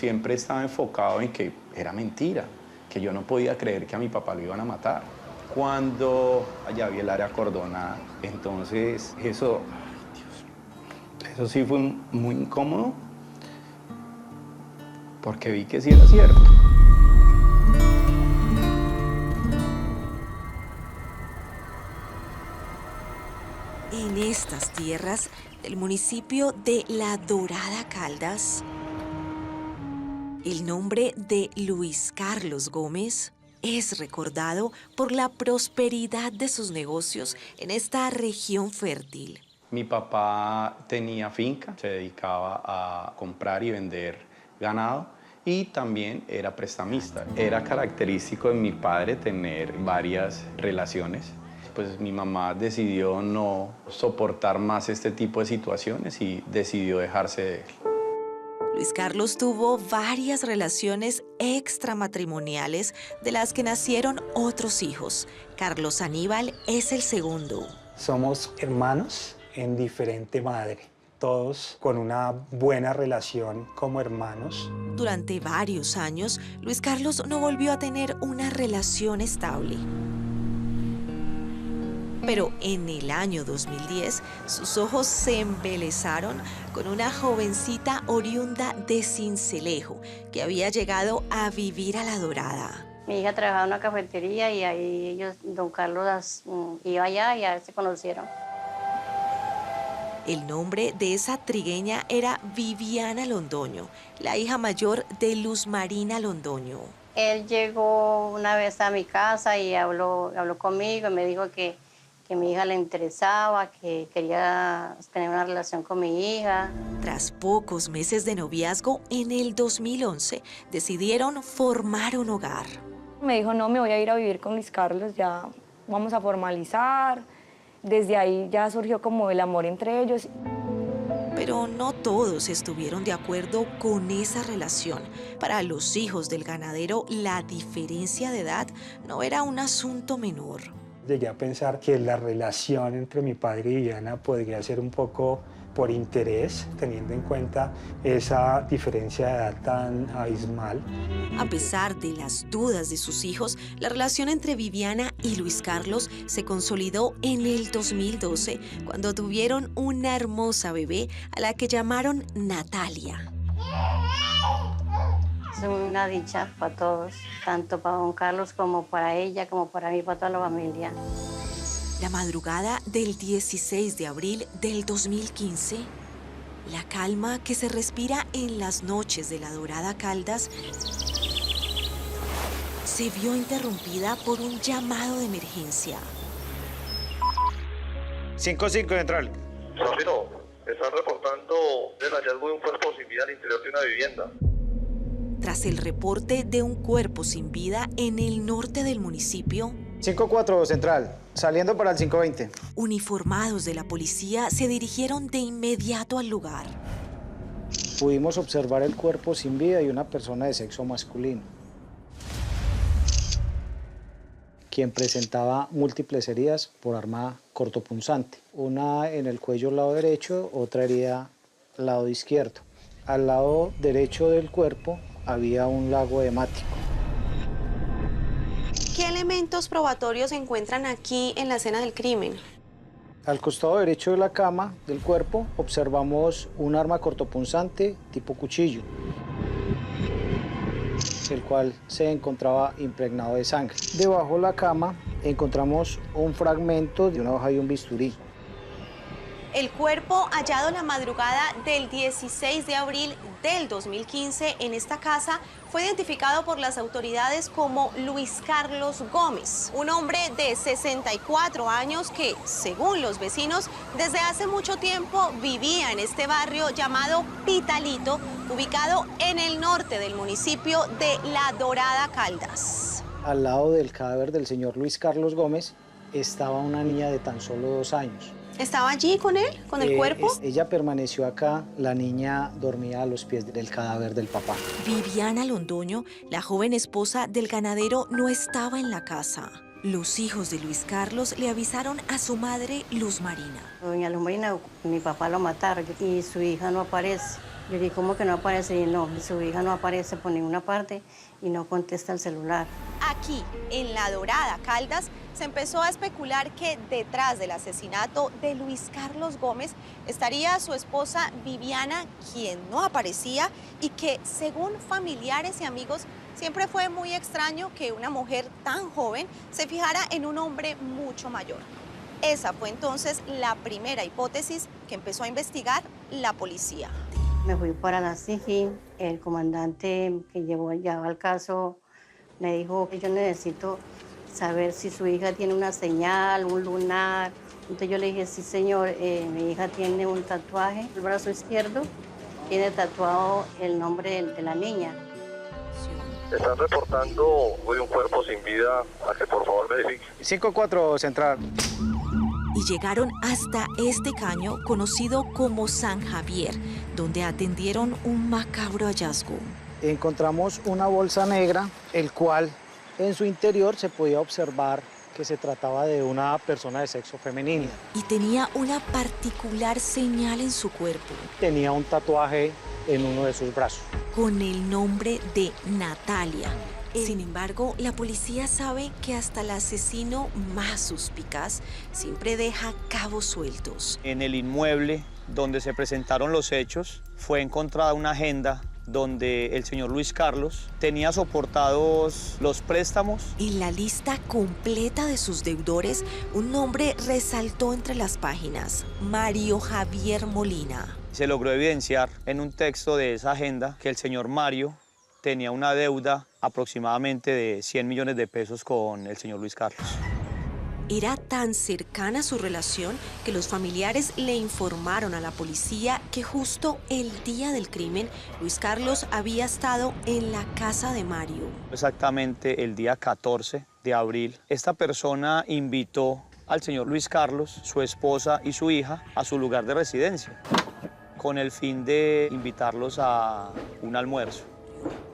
Siempre estaba enfocado en que era mentira, que yo no podía creer que a mi papá lo iban a matar. Cuando allá vi el área acordonada, entonces eso sí fue muy incómodo, porque vi que sí era cierto. En estas tierras del municipio de La Dorada Caldas, el nombre de Luis Carlos Gómez es recordado por la prosperidad de sus negocios en esta región fértil. Mi papá tenía finca, se dedicaba a comprar y vender ganado y también era prestamista. Era característico de mi padre tener varias relaciones. Pues mi mamá decidió no soportar más este tipo de situaciones y decidió dejarse de él. Luis Carlos tuvo varias relaciones extramatrimoniales de las que nacieron otros hijos. Carlos Aníbal es el segundo. Somos hermanos en diferente madre, todos con una buena relación como hermanos. Durante varios años, Luis Carlos no volvió a tener una relación estable. Pero en el año 2010, sus ojos se embelezaron con una jovencita oriunda de Sincelejo, que había llegado a vivir a La Dorada. Mi hija trabajaba en una cafetería y ahí ellos, don Carlos iba allá y ya se conocieron. El nombre de esa trigueña era Viviana Londoño, la hija mayor de Luz Marina Londoño. Él llegó una vez a mi casa y habló conmigo y me dijo que mi hija le interesaba, que quería tener una relación con mi hija. Tras pocos meses de noviazgo, en el 2011 decidieron formar un hogar. Me dijo, no, me voy a ir a vivir con Luis Carlos, ya vamos a formalizar. Desde ahí ya surgió como el amor entre ellos. Pero no todos estuvieron de acuerdo con esa relación. Para los hijos del ganadero, la diferencia de edad no era un asunto menor. Llegué a pensar que la relación entre mi padre y Viviana podría ser un poco por interés, teniendo en cuenta esa diferencia de edad tan abismal. A pesar de las dudas de sus hijos, la relación entre Viviana y Luis Carlos se consolidó en el 2012, cuando tuvieron una hermosa bebé a la que llamaron Natalia. Es una dicha para todos, tanto para don Carlos como para ella, como para mí, para toda la familia. La madrugada del 16 de abril del 2015, la calma que se respira en las noches de La Dorada Caldas se vio interrumpida por un llamado de emergencia. 5-5 central. Rocino, están reportando el hallazgo de un cuerpo sin vida al interior de una vivienda. Tras el reporte de un cuerpo sin vida en el norte del municipio, 5-4 central, saliendo para el 5-20. uniformados de la policía se dirigieron de inmediato al lugar. Pudimos observar el cuerpo sin vida y una persona de sexo masculino, quien presentaba múltiples heridas por arma cortopunzante. Una en el cuello lado derecho, otra herida lado izquierdo. Al lado derecho del cuerpo había un lago hemático. ¿Qué elementos probatorios se encuentran aquí en la escena del crimen? Al costado derecho de la cama del cuerpo observamos un arma cortopunzante tipo cuchillo, el cual se encontraba impregnado de sangre. Debajo de la cama encontramos un fragmento de una hoja y un bisturí. El cuerpo hallado la madrugada del 16 de abril del 2015 en esta casa fue identificado por las autoridades como Luis Carlos Gómez, un hombre de 64 años que, según los vecinos, desde hace mucho tiempo vivía en este barrio llamado Pitalito, ubicado en el norte del municipio de La Dorada Caldas. Al lado del cadáver del señor Luis Carlos Gómez estaba una niña de tan solo 2 años. ¿Estaba allí con él, con el cuerpo? Ella permaneció acá, la niña dormía a los pies del cadáver del papá. Viviana Londoño, la joven esposa del ganadero, no estaba en la casa. Los hijos de Luis Carlos le avisaron a su madre, Luz Marina. Doña Luz Marina, mi papá lo mataron y su hija no aparece. Le dije, ¿cómo que no aparece? Y no, su hija no aparece por ninguna parte y no contesta el celular. Aquí, en La Dorada, Caldas, se empezó a especular que detrás del asesinato de Luis Carlos Gómez estaría su esposa Viviana, quien no aparecía, y que, según familiares y amigos, siempre fue muy extraño que una mujer tan joven se fijara en un hombre mucho mayor. Esa fue entonces la primera hipótesis que empezó a investigar la policía. Me fui para la SIGIN, el comandante que llevaba el caso me dijo que yo necesito saber si su hija tiene una señal, un lunar. Entonces yo le dije, sí señor, mi hija tiene un tatuaje, el brazo izquierdo tiene tatuado el nombre de la niña. Están reportando hoy un cuerpo sin vida, a que por favor verifique. 5-4 central. Y llegaron hasta este caño conocido como San Javier, donde atendieron un macabro hallazgo. Encontramos una bolsa negra, el cual en su interior se podía observar que se trataba de una persona de sexo femenino. Y tenía una particular señal en su cuerpo. Tenía un tatuaje en uno de sus brazos. Con el nombre de Natalia. Sin embargo, la policía sabe que hasta el asesino más suspicaz siempre deja cabos sueltos. En el inmueble donde se presentaron los hechos fue encontrada una agenda donde el señor Luis Carlos tenía soportados los préstamos. En la lista completa de sus deudores, un nombre resaltó entre las páginas: Mario Javier Molina. Se logró evidenciar en un texto de esa agenda que el señor Mario tenía una deuda aproximadamente de 100 millones de pesos con el señor Luis Carlos. Era tan cercana su relación que los familiares le informaron a la policía que justo el día del crimen, Luis Carlos había estado en la casa de Mario. Exactamente el día 14 de abril, esta persona invitó al señor Luis Carlos, su esposa y su hija a su lugar de residencia, con el fin de invitarlos a un almuerzo.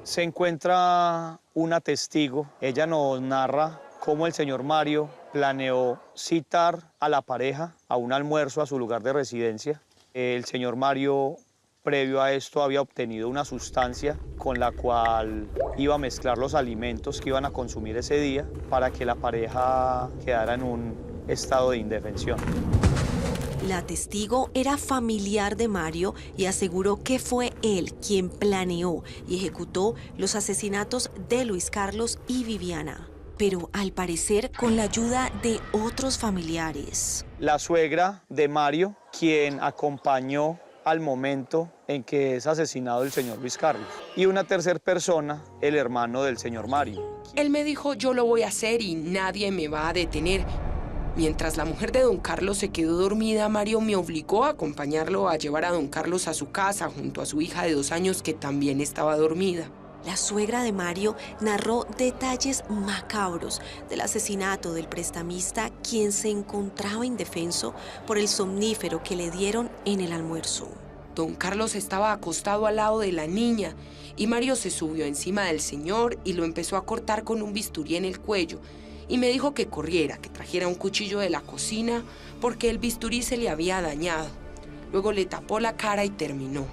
Se encuentra una testigo, ella nos narra cómo el señor Mario planeó citar a la pareja a un almuerzo a su lugar de residencia. El señor Mario, previo a esto, había obtenido una sustancia con la cual iba a mezclar los alimentos que iban a consumir ese día para que la pareja quedara en un estado de indefensión. La testigo era familiar de Mario y aseguró que fue él quien planeó y ejecutó los asesinatos de Luis Carlos y Viviana, pero al parecer con la ayuda de otros familiares. La suegra de Mario, quien acompañó al momento en que es asesinado el señor Luis Carlos. Y una tercera persona, el hermano del señor Mario. Él me dijo, yo lo voy a hacer y nadie me va a detener. Mientras la mujer de don Carlos se quedó dormida, Mario me obligó a acompañarlo a llevar a don Carlos a su casa junto a su hija de 2 años que también estaba dormida. La suegra de Mario narró detalles macabros del asesinato del prestamista, quien se encontraba indefenso por el somnífero que le dieron en el almuerzo. Don Carlos estaba acostado al lado de la niña y Mario se subió encima del señor y lo empezó a cortar con un bisturí en el cuello. Y me dijo que corriera, que trajera un cuchillo de la cocina porque el bisturí se le había dañado. Luego le tapó la cara y terminó.